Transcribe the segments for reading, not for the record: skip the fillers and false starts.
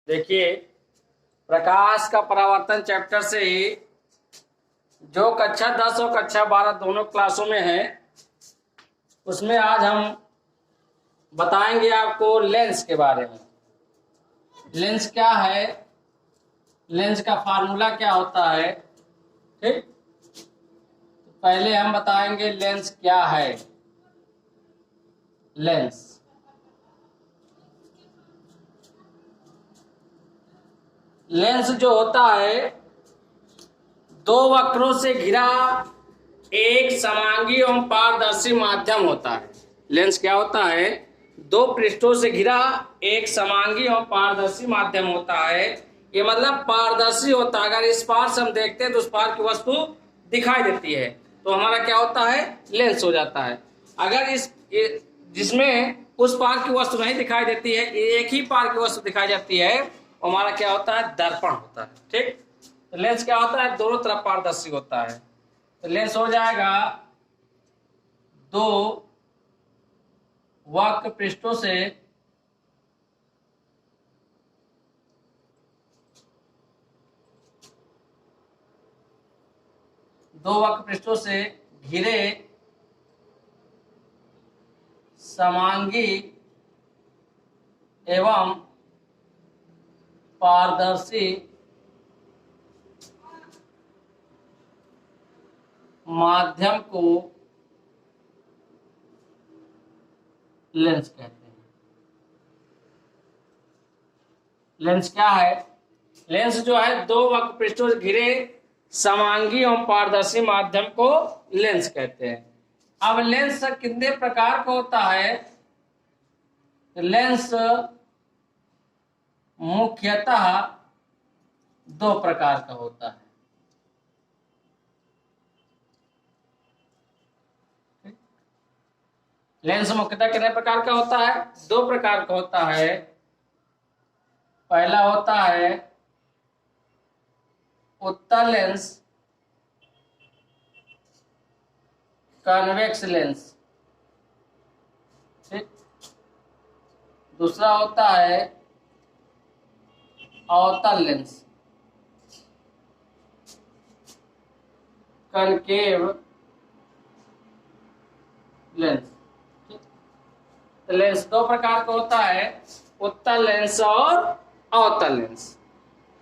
देखिए, प्रकाश का परावर्तन चैप्टर से ही जो कक्षा 10 और कक्षा 12 दोनों क्लासों में है, उसमें आज हम बताएंगे आपको लेंस के बारे में। लेंस क्या है, लेंस का फार्मूला क्या होता है। ठीक, तो पहले हम बताएंगे लेंस क्या है। लेंस लेंस जो होता है, दो वक्रों से घिरा एक समांगी एवं पारदर्शी माध्यम होता है। लेंस क्या होता है, दो पृष्ठों से घिरा एक समांगी एवं पारदर्शी माध्यम होता है। ये मतलब पारदर्शी होता है, अगर इस पार से हम देखते हैं तो उस पार की वस्तु दिखाई देती है, तो हमारा क्या होता है, लेंस हो जाता है। अगर जिसमें उस पार की वस्तु नहीं दिखाई देती है, एक ही पार की वस्तु दिखाई जाती है, हमारा क्या होता है, दर्पण होता है। ठीक, तो लेंस क्या होता है, दोनों तरफ पारदर्शी होता है। तो लेंस हो जाएगा दो वक्र पृष्ठों से घिरे समांगी एवं पारदर्शी माध्यम को लेंस कहते हैं। लेंस क्या है, लेंस जो है दो वक्र पृष्ठों से घिरे समांगी एवं पारदर्शी माध्यम को लेंस कहते हैं। अब लेंस कितने प्रकार का होता है, लेंस मुख्यतः दो प्रकार का होता है। लेंस मुख्यतः कितने प्रकार का होता है, दो प्रकार का होता है। पहला होता है उत्तल लेंस, कन्वेक्स लेंस। ठीक, दूसरा होता है अवतल लेंस, कनकेव लेंस। लेंस दो प्रकार का होता है, उत्तल लेंस और अवतल लेंस।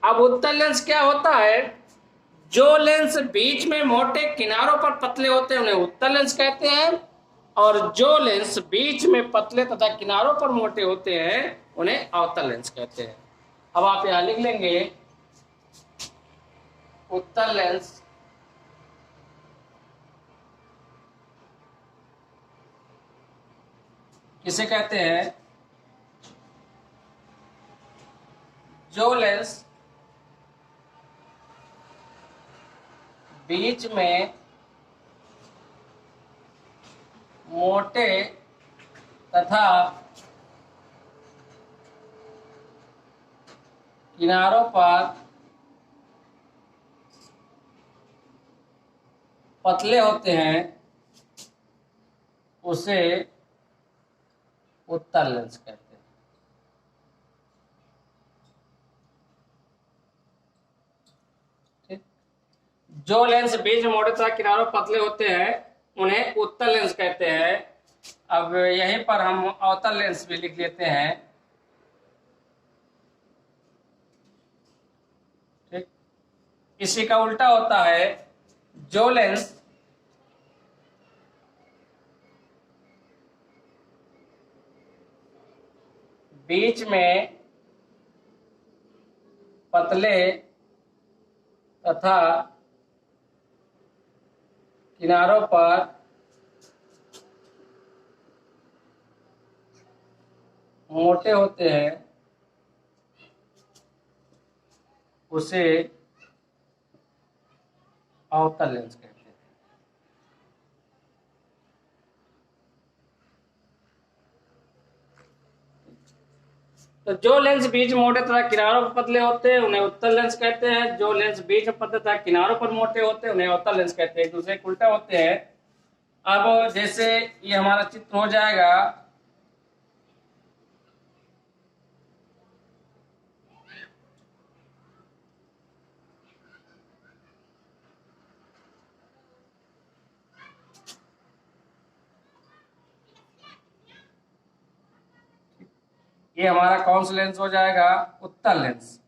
अब उत्तल लेंस क्या होता है, जो लेंस बीच में मोटे किनारों पर पतले होते हैं उन्हें उत्तल लेंस कहते हैं, और जो लेंस बीच में पतले तथा किनारों पर मोटे होते हैं उन्हें अवतल लेंस कहते हैं। अब आप यहां लिख लेंगे उत्तल लेंस किसे कहते हैं, जो लेंस बीच में मोटे तथा किनारों पर पतले होते हैं उसे उत्तल लेंस कहते हैं। ठीक, जो लेंस बीच में मोटे तथा किनारों पतले होते हैं उन्हें उत्तल लेंस कहते हैं। अब यहीं पर हम अवतल लेंस भी लिख लेते हैं। ठीक, इसी का उल्टा होता है, जो लेंस बीच में पतले तथा किनारों पर मोटे होते हैं उसे अवतल लेंस कहते हैं। तो जो लेंस बीच में मोटे तथा किनारों पर पतले होते हैं उन्हें उत्तल लेंस कहते हैं, जो लेंस बीच में पतले तथा किनारों पर मोटे होते हैं उन्हें अवतल लेंस कहते हैं। एक दूसरे के उल्टा होते हैं। अब जैसे ये हमारा चित्र हो जाएगा, ये हमारा कौन सा लेंस हो जाएगा? उत्तल लेंस।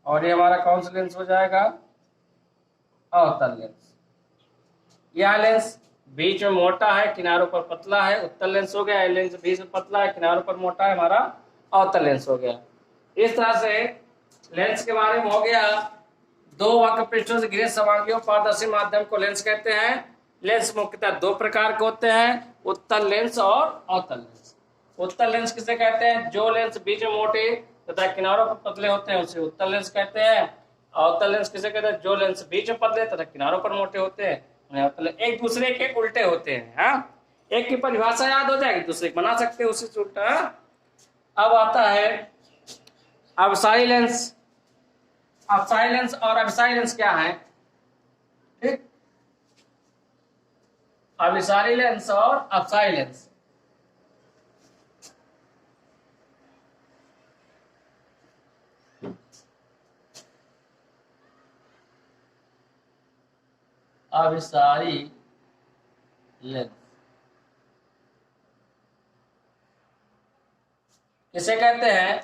और ये हमारा कौन सा लेंस हो जाएगा? अवतल लेंस। यह लेंस बीच में मोटा है, किनारों पर पतला है, उत्तल लेंस हो गया। यह लेंस बीच में पतला है, किनारों पर मोटा है, हमारा अवतल लेंस हो गया। इस तरह से लेंस के बारे में हो गया। दो वक्र पृष्ठों से घिरे समांगी पारदर्शी माध्यम को लेंस कहते हैं। लेंस मुख्यतः दो प्रकार के होते हैं, उत्तल लेंस और अवतल लेंस। उत्तल लेंस किसे कहते हैं? जो लेंस बीच में मोटे तथा किनारों पर पतले होते हैं उसे उत्तल लेंस कहते हैं। अवतल लेंस किसे कहते हैं? जो लेंस बीच में पतले तथा किनारों पर मोटे होते हैं उन्हें अवतल। एक दूसरे के उल्टे होते हैं। हाँ, एक की परिभाषा याद हो जाएगी, दूसरे की बना सकते हैं उसी से उल्टा। अब आता है अभिसारी लेंस। अभिसारी लेंस और अभिसारी लेंस क्या है? ठीक, अभिसारी लेंस और अपसारी लेंस। अभिसारी लेंस किसे कहते हैं?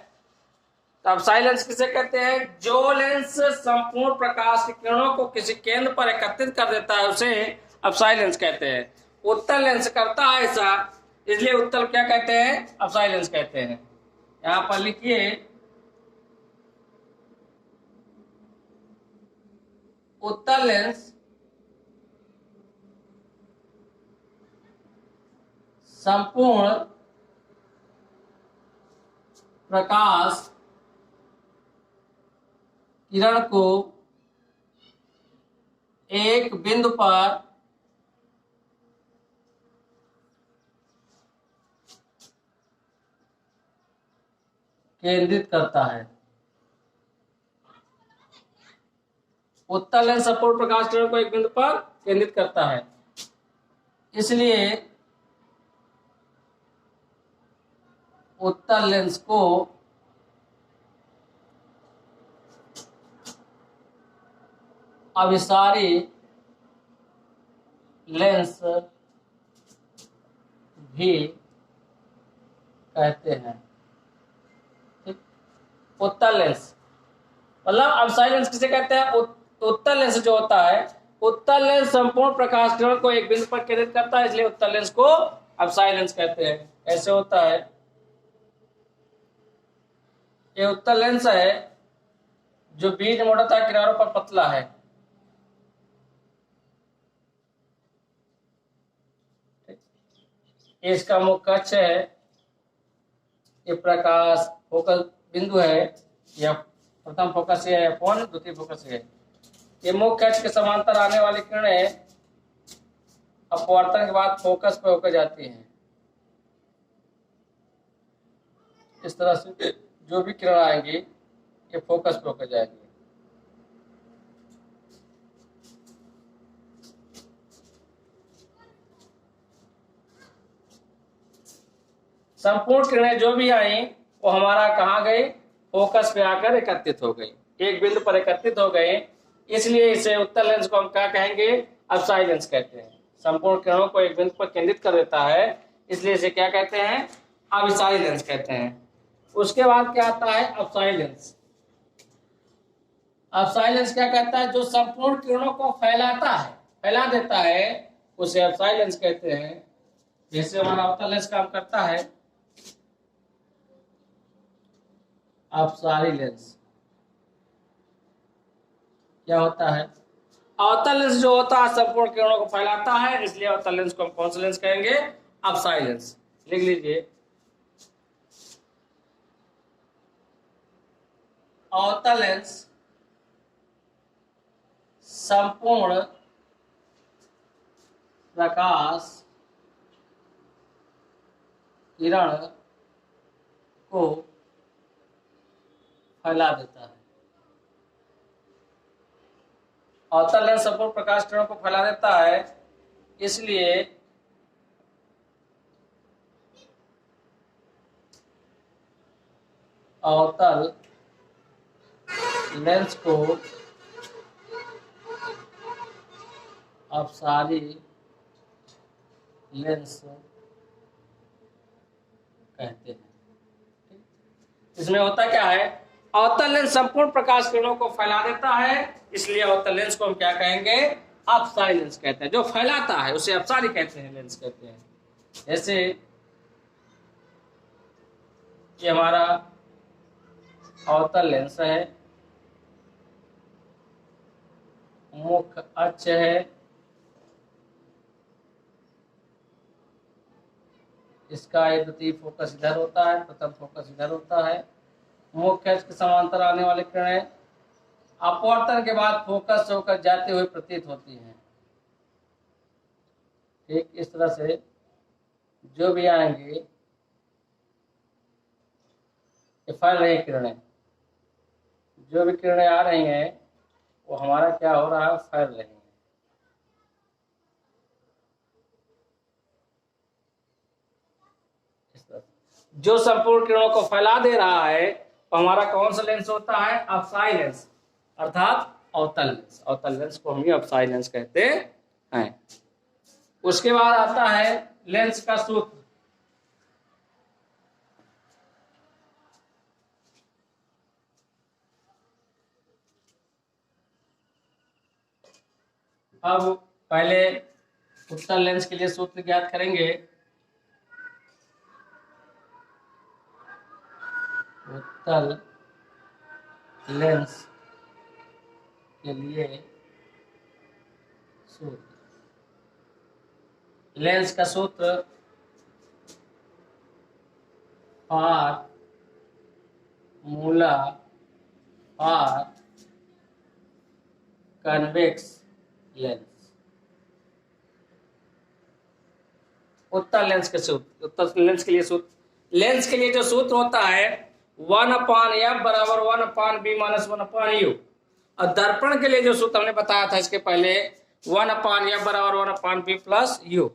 अभिसारी लेंस किसे कहते हैं? जो लेंस संपूर्ण प्रकाश की किरणों को किसी केंद्र पर एकत्रित कर देता है उसे अभिसारी लेंस कहते हैं। उत्तल लेंस करता है ऐसा, इसलिए उत्तल क्या कहते हैं? अभिसारी लेंस कहते हैं। यहां पर लिखिए, उत्तल लेंस संपूर्ण प्रकाश किरण को एक बिंदु पर केंद्रित करता है। उत्तल लेंस संपूर्ण प्रकाश किरण को एक बिंदु पर केंद्रित करता है, इसलिए उत्तल लेंस को अभिसारी लेंस भी कहते हैं। ठीक, उत्तल लेंस मतलब अभिसारी लेंस किसे कहते हैं? उत्तल लेंस जो होता है, उत्तल लेंस संपूर्ण प्रकाश किरण को एक बिंदु पर केंद्रित करता है, इसलिए उत्तल लेंस को अभिसारी लेंस कहते हैं। ऐसे होता है, ये उत्तल लेंस है जो बीच मोटा था, किनारों पर पतला है। इसका मुख्य अक्ष है, ये प्रकाश फोकस बिंदु है, या प्रथम फोकस ये है F1, द्वितीय फोकस ये है। ये मुख्य अक्ष के समांतर आने वाली किरणें अपवर्तन के बाद फोकस पे होकर जाती हैं। इस तरह से जो भी किरण आएंगी ये फोकस पे होकर जाएंगी। संपूर्ण किरणें जो भी आई वो हमारा कहाँ गई? फोकस पे आकर एकत्रित हो गई, एक बिंदु पर एकत्रित हो गई, इसलिए इसे उत्तल लेंस को हम क्या कहेंगे? अभिसारी लेंस कहते हैं। संपूर्ण किरणों को एक बिंदु पर केंद्रित कर देता है, इसलिए इसे क्या कहते हैं? अभिसारी लेंस कहते हैं। उसके बाद क्या आता है? अपसारी लेंस। अपसारी लेंस क्या कहता है? जो संपूर्ण किरणों को फैलाता है, फैला देता है, उसे अपसारी लेंस कहते हैं। जैसे हमारा अवतल लेंस काम करता है। अपसारी लेंस क्या होता है? अवतल लेंस जो होता है संपूर्ण किरणों को फैलाता है, इसलिए अवतल लेंस को हम कौन सा लेंस कहेंगे? अपसारी लेंस। लिख लीजिए, अवतल लेंस संपूर्ण प्रकाश किरण को फैला देता है। अवतल लेंस संपूर्ण प्रकाश किरणों को फैला देता है, इसलिए अवतल लेंस को अपसारी लेंस कहते हैं। इसमें होता क्या है, अवतल लेंस संपूर्ण प्रकाश किरणों को फैला देता है, इसलिए अवतल लेंस को हम क्या कहेंगे, अपसारी लेंस कहते हैं। जो फैलाता है उसे अपसारी कहते हैं, लेंस कहते हैं। जैसे ये हमारा अवतल लेंस है, मुख्य अक्ष है, इसका ये द्वितीय फोकस इधर होता है, प्रथम फोकस इधर होता है। मुख्य अक्ष के समांतर आने वाली किरणें अपवर्तन के बाद फोकस होकर जाते हुए प्रतीत होती हैं। ठीक इस तरह से जो भी आएंगे ये फैल रही किरणें, जो भी किरणें आ रही हैं वो हमारा क्या हो रहा है, फैल रही हैं। इस तरह जो संपूर्ण किरणों को फैला दे रहा है तो हमारा कौन सा लेंस होता है, अपसारी लेंस, अर्थात अवतल लेंस। अवतल लेंस को हम ही अपसारी लेंस कहते हैं। उसके बाद आता है लेंस का सूत्र। अब पहले उत्तल लेंस के लिए सूत्र ज्ञात करेंगे। उत्तल लेंस के लिए सूत्र, लेंस का सूत्र फार्मूला फॉर कन्वेक्स लेंस। उत्तल लेंस के सूत्र, उत्तल लेंस के लिए सूत्र, लेंस के लिए जो सूत्र होता है 1/f बराबर 1/b माइनस 1/u। और दर्पण के लिए जो सूत्र हमने बताया था इसके पहले 1/f बराबर 1/b प्लस u।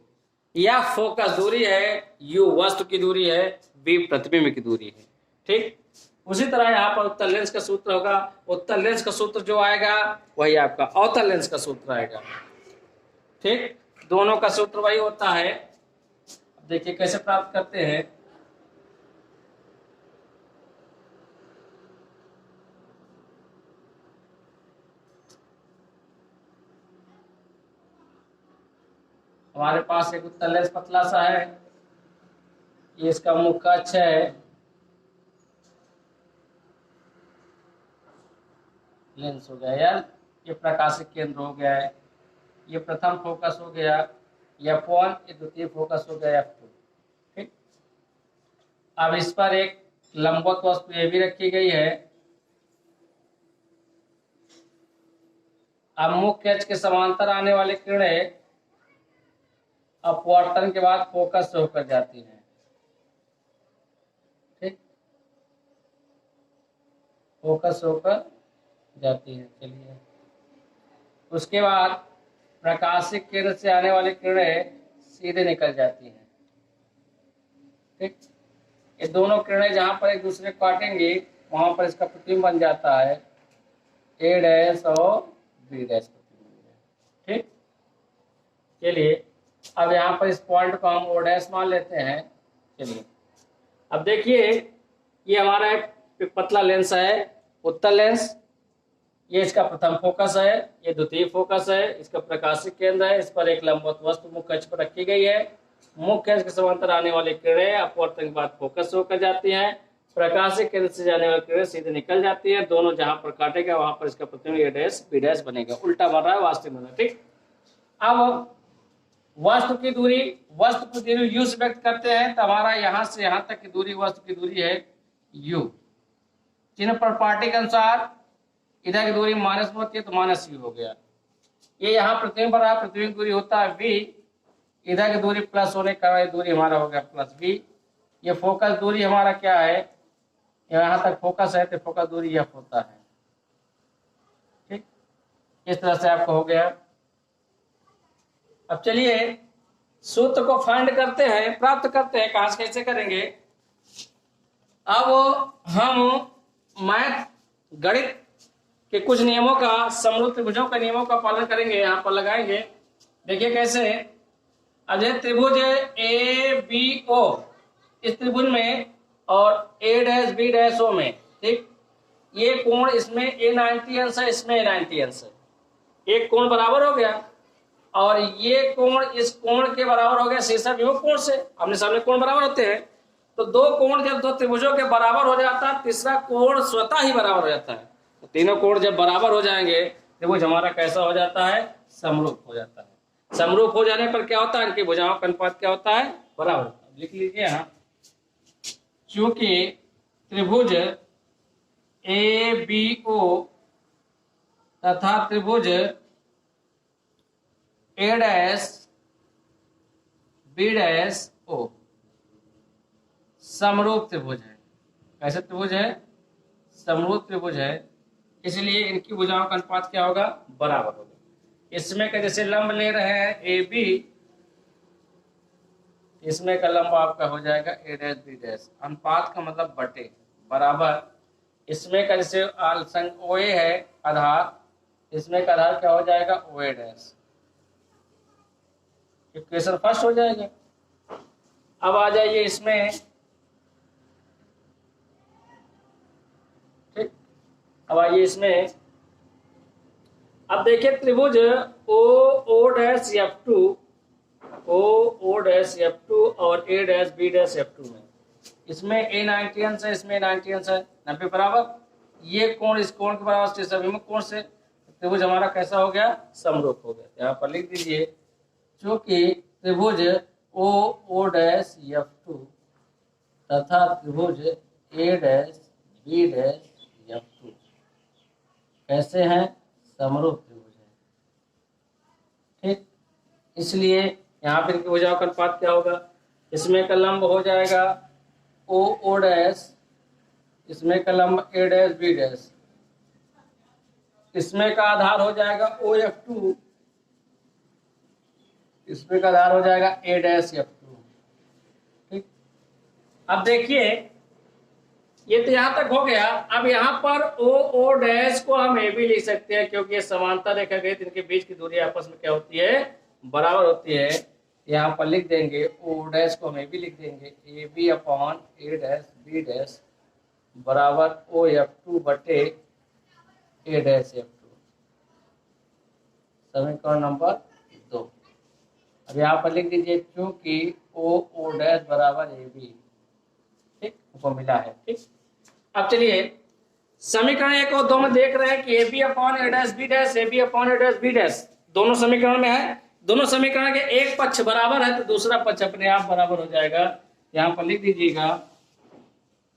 यह फोकस दूरी है, u वस्तु की दूरी है, b प्रतिबिंब की दूरी है। ठीक उसी तरह यहाँ पर उत्तल लेंस का सूत्र होगा। उत्तल लेंस का सूत्र जो आएगा वही आपका अवतल लेंस का सूत्र आएगा। ठीक दोनों का सूत्र वही होता है। अब देखिए कैसे प्राप्त करते हैं। हमारे पास एक उत्तल लेंस पतला सा है, ये इसका मुख्य अक्ष है, लेंस हो गया यार, ये प्रकाशिक केंद्र हो गया है, ये प्रथम फोकस हो गया F1, ये द्वितीय फोकस हो गया F2। ठीक अब इस पर एक लंबवत वस्तु ये भी रखी गई है। अब मुख्य अक्ष के समांतर आने वाली किरणें अपवर्तन के बाद फोकस से होकर जाती हैं। ठीक फोकस होकर जाती है। चलिए उसके बाद प्रकाशिक केंद्र से आने वाली किरणें सीधे निकल जाती हैं। ठीक ये दोनों किरणें जहां पर एक दूसरे को काटेंगी वहां पर इसका प्रतिबिंब बन जाता है A डैश और B डैश प्रतिबिंब। ठीक चलिए अब यहाँ पर इस पॉइंट को हम O डैश मान लेते हैं। चलिए अब देखिए ये हमारा एक पतला लेंस है, उत्तल लेंस, ये इसका प्रथम फोकस है, ये द्वितीय फोकस है, इसका प्रकाशिक केंद्र है, इस पर एक लंबवत वस्तु मुख्य अक्ष पर रखी गई है। मुख्य अक्ष के समांतर आने वाली किरणें अपवर्तन के बाद फोकस होकर जाती हैं, प्रकाशिक केंद्र से जाने वाली किरणें सीधे निकल जाती है। दोनों जहां पर काटेगा वहां पर इसका प्रतिबिंब A डैश B डैश बनेगा, उल्टा बन रहा है वास्तविक बन रहा है। ठीक अब वस्तु की दूरी u से व्यक्त करते हैं, तो हमारा यहां से यहां तक की दूरी वस्तु की दूरी है u। चिन्ह पर पार्टी के अनुसार इधर की दूरी माइनस में होती है तो माइनस u हो गया। ये यहाँ प्रतिबिंब पर रहा, प्रतिबिंब दूरी होता है v, इधर की दूरी प्लस होने के कारण दूरी हमारा हो गया प्लस v। ये फोकस दूरी हमारा क्या है, यहाँ तक फोकस है तो फोकस दूरी f होता है। ठीक इस तरह से आपको हो गया। अब चलिए सूत्र को फाइंड करते हैं, प्राप्त करते हैं। कहां से कैसे करेंगे। अब हम मैथ गणित के कुछ नियमों का, समरूप त्रिभुजों के नियमों का पालन करेंगे, यहाँ पर लगाएंगे। देखिए कैसे। अब त्रिभुज ABO, इस त्रिभुज में और A dash B dash O में, ठीक, ये कोण इसमें ए 90 अंश है, इसमें ए 90 अंश है, एक कोण बराबर हो गया और ये कोण इस कोण के बराबर हो गया शीर्षक विमुख कोण से। आमने सामने कोण बराबर होते हैं, तो दो कोण जब दो त्रिभुजों के बराबर हो जाता है, तीसरा कोण स्वतः ही बराबर हो जाता है। तो तीनों कोण जब बराबर हो जाएंगे त्रिभुज हमारा कैसा हो जाता है, समरूप हो जाता है। समरूप हो जाने पर क्या होता है, इनकी भुजाओं का अनुपात क्या होता है, बराबर। लिख लीजिए यहाँ, चूंकि त्रिभुज ए बी ओ तथा त्रिभुज A dash B dash O समरूप त्रिभुज है। कैसे त्रिभुज है, समरूप त्रिभुज है, इसलिए इनकी भुजाओं का अनुपात क्या होगा, बराबर होगा। इसमें का जैसे लंब ले रहे हैं ए बी, इसमें का लंब आपका हो जाएगा ए डैश बी डैश, अनुपात का मतलब बटे बराबर। इसमें का जैसे ओ ए है आधार, इसमें का आधार क्या हो जाएगा, ओ ए डैश। इक्वेशन फर्स्ट हो जाएगा। अब आ जाइए इसमें, ठीक, अब आइए इसमें, अब देखिए त्रिभुज O dash F two, O dash F two और A dash B dash F two में, इसमें ए 90 अंश है, इसमें 90 अंश है, 90 बराबर। ये कोण इस कोण के बराबर से अभिमुख कोण से, त्रिभुज हमारा कैसा हो गया, समरूप हो गया। यहाँ पर लिख दीजिए, चूंकि त्रिभुज ओ डैश एफ टू तथा त्रिभुज A dash B dash F two कैसे हैं, समरूप त्रिभुज है, ठीक। इसलिए यहाँ पर इनकी भुजाओं का अनुपात क्या होगा, इसमें का लंब हो जाएगा ओ डैश, इसमें का लंब ए डैश बी डैश, इसमें का आधार हो जाएगा ओ एफ टू, इसमें का आधार हो जाएगा ए डैश एफ टू, ठीक। अब देखिए ये तो यहां तक हो गया। अब यहाँ पर ओ डैश को हम ए भी लिख सकते हैं, क्योंकि ये समांतर रेखा गई, इनके बीच की दूरी आपस में क्या होती है, बराबर होती है। यहाँ पर लिख देंगे ओ डैश को हम ए भी लिख देंगे, A B upon A dash B dash बराबर ओ एफ टू बटे ए डैश एफ टू, समीकरण नंबर 2। अब यहाँ पर लिख दीजिए, क्योंकि ओ डैश बराबर ए बी, ठीक, वो मिला है, ठीक। अब चलिए समीकरण 1 और 2 में देख रहे हैं कि A B upon A dash B dash, A B upon A dash B dash दोनों समीकरण में है। दोनों समीकरण के एक पक्ष बराबर है तो दूसरा पक्ष अपने आप बराबर हो जाएगा। यहाँ पर लिख दीजिएगा,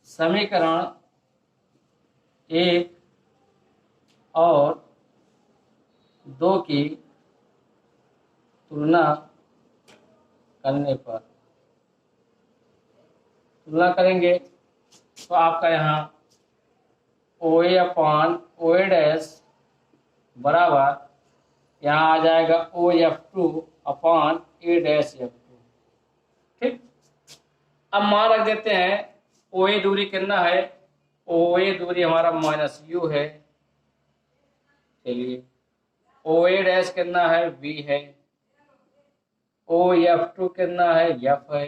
समीकरण 1 और 2 की तुलना करने पर, तुलना करेंगे तो आपका यहाँ ओ ए अपॉन ओ ए डैश बराबर यहाँ आ जाएगा ओ F two upon A dash F to, ठीक। अब मान रख देते हैं, ओ ए दूरी कितना है, ओ ए दूरी हमारा माइनस यू है, चलिए ओ ए डैश कितना है, वी है, ओ एफ टू कितना है, एफ है,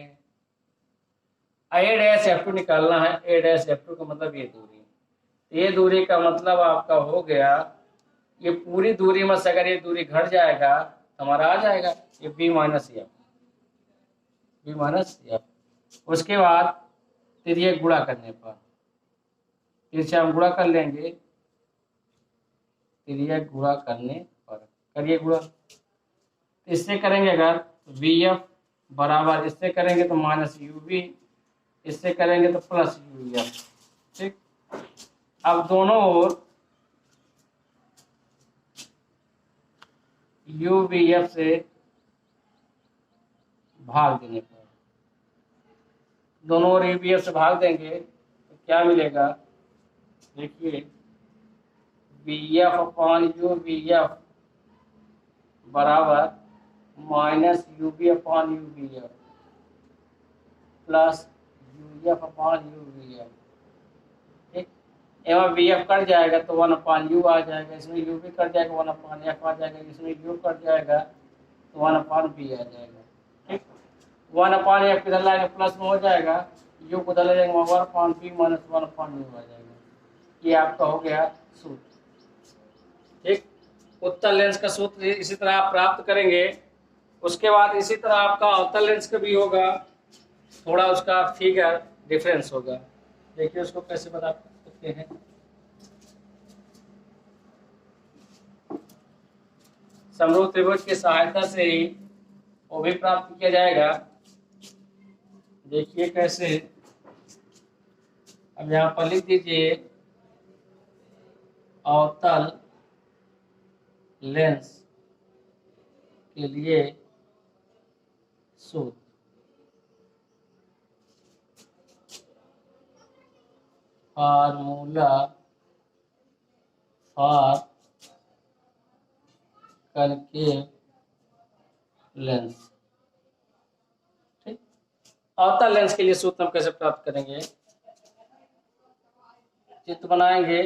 ए डैश एफ टू निकालना है, ए डैश एफ टू का मतलब ये दूरी, ये दूरी का मतलब आपका हो गया, ये पूरी दूरी में से अगर ये दूरी घट जाएगा तो हमारा आ जाएगा ये B minus F, B minus F. उसके बाद फिर ये गुणा करने पर, फिर से हम गुणा कर लेंगे, फिर ये गुणा करने पर करिए गुणा, इससे करेंगे अगर वी एफ बराबर, इससे करेंगे तो माइनस यू वी, इससे करेंगे तो प्लस यू एफ, ठीक। अब दोनों ओर यू वी एफ से भाग देने पर, दोनों ओर यू वी एफ से भाग देंगे तो क्या मिलेगा, देखिए V F upon U V F बराबर minus U B upon U V F plus U F upon U V F, ठीक। एवं वी एफ कट जाएगा तो 1 अपॉन यू आ जाएगा, इसमें यू भी कट जाएगा 1 अपॉन एफ आ जाएगा, इसमें यू कट जाएगा तो 1 अपॉन बी आ जाएगा, ठीक। 1 अपॉन एफ किधर लाएगा, प्लस में हो जाएगा यू को डाला जाएगा 1/b माइनस 1/u आ जाएगा। ये आपका हो गया सूत्र। ठीक, उत्तल लेंस का सूत्र इसी तरह आप प्राप्त करेंगे। उसके बाद इसी तरह आपका अवतल लेंस का भी होगा, थोड़ा उसका फिगर डिफरेंस होगा। देखिए उसको कैसे बता सकते हैं। समरूप त्रिभुज की सहायता से ही वो भी प्राप्त किया जाएगा। देखिए कैसे, अब यहाँ पर लिख दीजिए अवतल लेंस के लिए सूत्र। Formula for concave lens. ठीक, अवतल लेंस के लिए सूत्र हम कैसे प्राप्त करेंगे। चित्र बनाएंगे,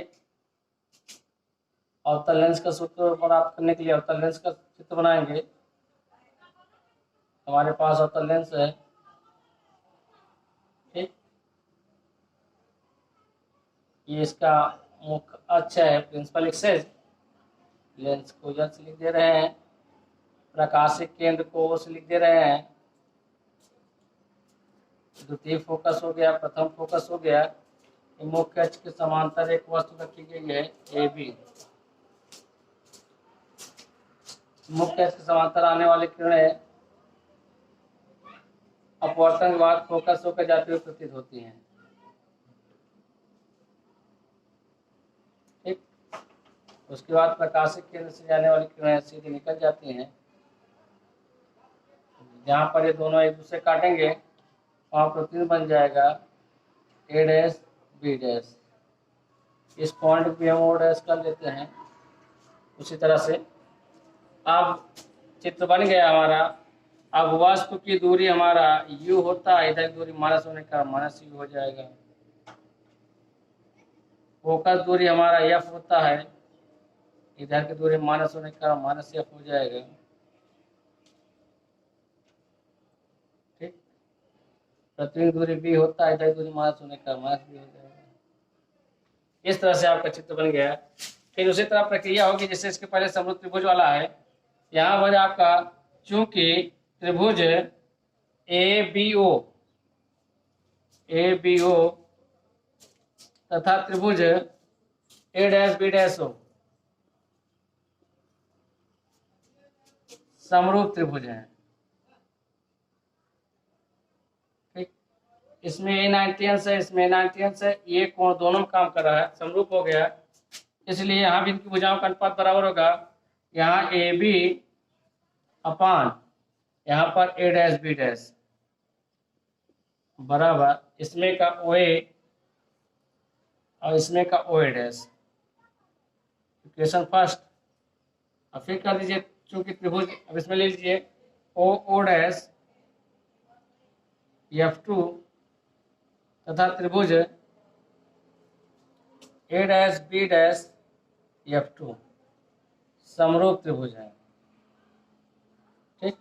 अवतल लेंस का सूत्र प्राप्त करने के लिए अवतल लेंस का चित्र बनाएंगे। हमारे पास अवतल लेंस है। ठीक, ये इसका मुख्य अक्ष है, प्रिंसिपल एक्सिस। लेंस को इधर से लिख दे रहे हैं, प्रकाशिक केंद्र को ओ से लिख दे रहे हैं। द्वितीय फोकस हो गया, प्रथम फोकस हो गया। मुख्य अक्ष के समांतर एक वस्तु रखी गई है ए बी। मुख्य अक्ष के समांतर आने वाली किरणें अपवर्तन के बाद फोकस होकर जाती हुई प्रतीत होती हैं। ठीक, उसके बाद प्रकाशिक केंद्र से जाने वाली किरणें सीधे निकल जाती हैं। जहाँ पर ये दोनों एक दूसरे काटेंगे वहाँ प्रतीत बन जाएगा ए डैश बी डैश। इस पॉइंट भी हम ओ डैश कर लेते हैं। उसी तरह से अब चित्र बन गया हमारा। अब वस्तु की दूरी हमारा u होता है, इधर दूरी माइनस होने का माइनस u हो जाएगा। फोकस दूरी हमारा f होता है, इधर की दूरी माइनस होने का माइनस f हो जाएगा। ठीक, प्रतिबिंब दूरी b होता है, इधर दूरी माइनस होने का माइनस b हो जाएगा। इस तरह से आपका चित्र बन गया। फिर उसी तरह प्रक्रिया होगी जैसे इसके पहले समरूप त्रिभुज वाला है। यहाँ पर आपका चूंकि त्रिभुज ए बी ओ तथा त्रिभुज A dash B dash O समरूप त्रिभुज है। ठीक, इसमें ए 90 अंश है, इसमें 90 अंश है। ये कोण दोनों में काम कर रहा है, समरूप हो गया। इसलिए यहाँ भी इनकी भुजाओं का अनुपात बराबर होगा। यहाँ ए बी अपान यहाँ पर ए डैश बी डैश बराबर इसमें का ओ ए और इसमें का ओ ए डैश। Equation first. अब फिर कर दीजिए, चूंकि त्रिभुज, अब इसमें ले लीजिए ओ डैश F2 तथा त्रिभुज A dash B dash F2 समरूप त्रिभुज है। ठीक,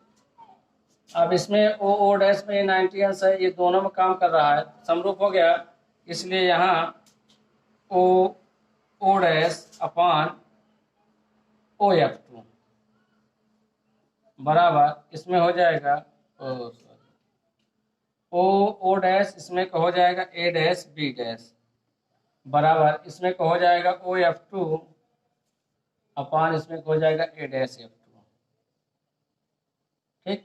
अब इसमें ओ डैश में 90 अंश है, ये दोनों में काम कर रहा है, समरूप हो गया। इसलिए यहाँ ओ डैश अपान ओ F2 बराबर इसमें हो जाएगा ओ डैश, इसमें का हो जाएगा ए डैश बी डैश बराबर इसमें का हो जाएगा ओ F2 अपान इसमें का हो जाएगा ए डैश F2। ठीक,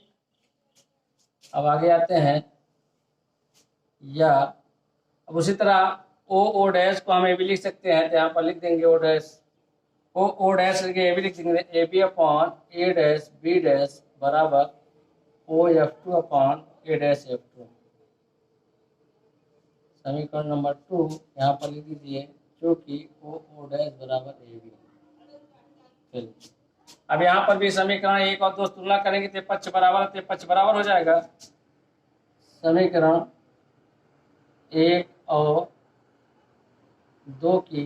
अब आगे आते हैं। या अब उसी तरह ओ डैश को हम ए बी लिख सकते हैं, तो यहाँ पर लिख देंगे ओ डैश, ओ डैश करके ए बी लिख देंगे, A B upon A dash B dash बराबर O F2 upon A dash F2। समीकरण नंबर 2 यहाँ पर लिख दीजिए, क्योंकि ओ डैश बराबर ए बी। चलिए, अब यहाँ पर भी समीकरण 1 और 2 तुलना करेंगे तो पक्ष बराबर हो जाएगा। समीकरण 1 और 2 की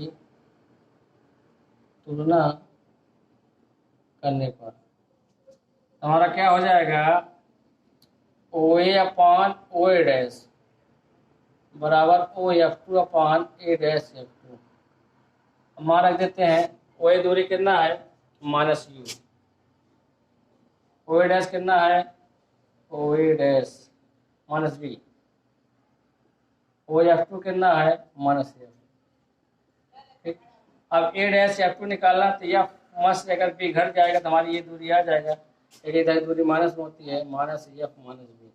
तुलना करने पर हमारा क्या हो जाएगा, ओ ए अपॉन ओ ए डैश बराबर OF2 upon A dash F2। मान रख देते हैं, OA दूरी कितना है माइनस U, OA डैश कितना है OA dash minus B, OF2 कितना है माइनस F। ठीक, अब A डैश F2 निकालना तो यह मस्त, अगर B घट जाएगा तो हमारी ये दूरी आ जाएगा, एक इधर दूरी माइनस में होती है, minus F minus B,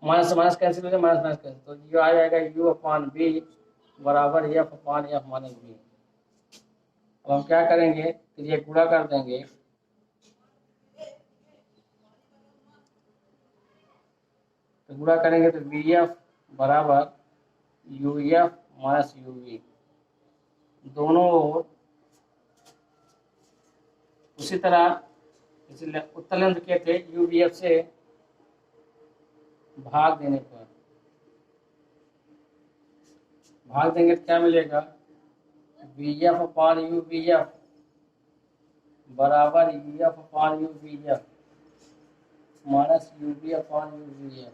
minus से माइनस कैंसिल हो जाए, माइनस माइनस कैंसिल, तो ये आ जाएगा U अपान B बराबर F अपान F माइनस B। अब हम क्या करेंगे, तो ये गुणा कर देंगे, तो गुणा करेंगे तो VF बराबर UF माइनस UV, दोनों ओर उसी तरह इसलिए उत्तल लेंस के थे UVF से भाग देने पर, भाग देंगे तो क्या मिलेगा, VF अपान UVF बराबर UF अपान UVF माइनस UV अपान UVF।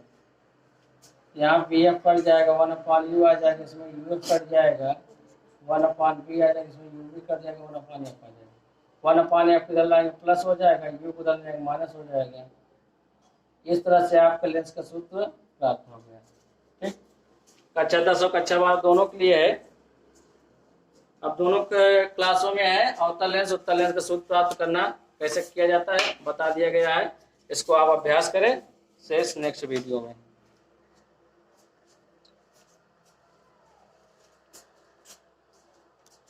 यहाँ VF कट जाएगा, 1 अपान U आ जाएगा, इसमें UF कट जाएगा, 1 अपान B आ जाएगा, इसमें UV कट जाएगा, 1 अपान F आ जाएगा। 1 अपान F किधर लाएंगे प्लस हो जाएगा, U किधर लाएंगे माइनस हो जाएगा। इस तरह से आपका लेंस का सूत्र प्राप्त हो गया। ठीक, कक्षा 10 और कक्षा 12 दोनों के लिए है। अब दोनों के क्लासों में है अवतल लेंस उत्तल लेंस का सूत्र प्राप्त करना कैसे किया जाता है बता दिया गया है, इसको आप अभ्यास करें। शेष नेक्स्ट वीडियो में।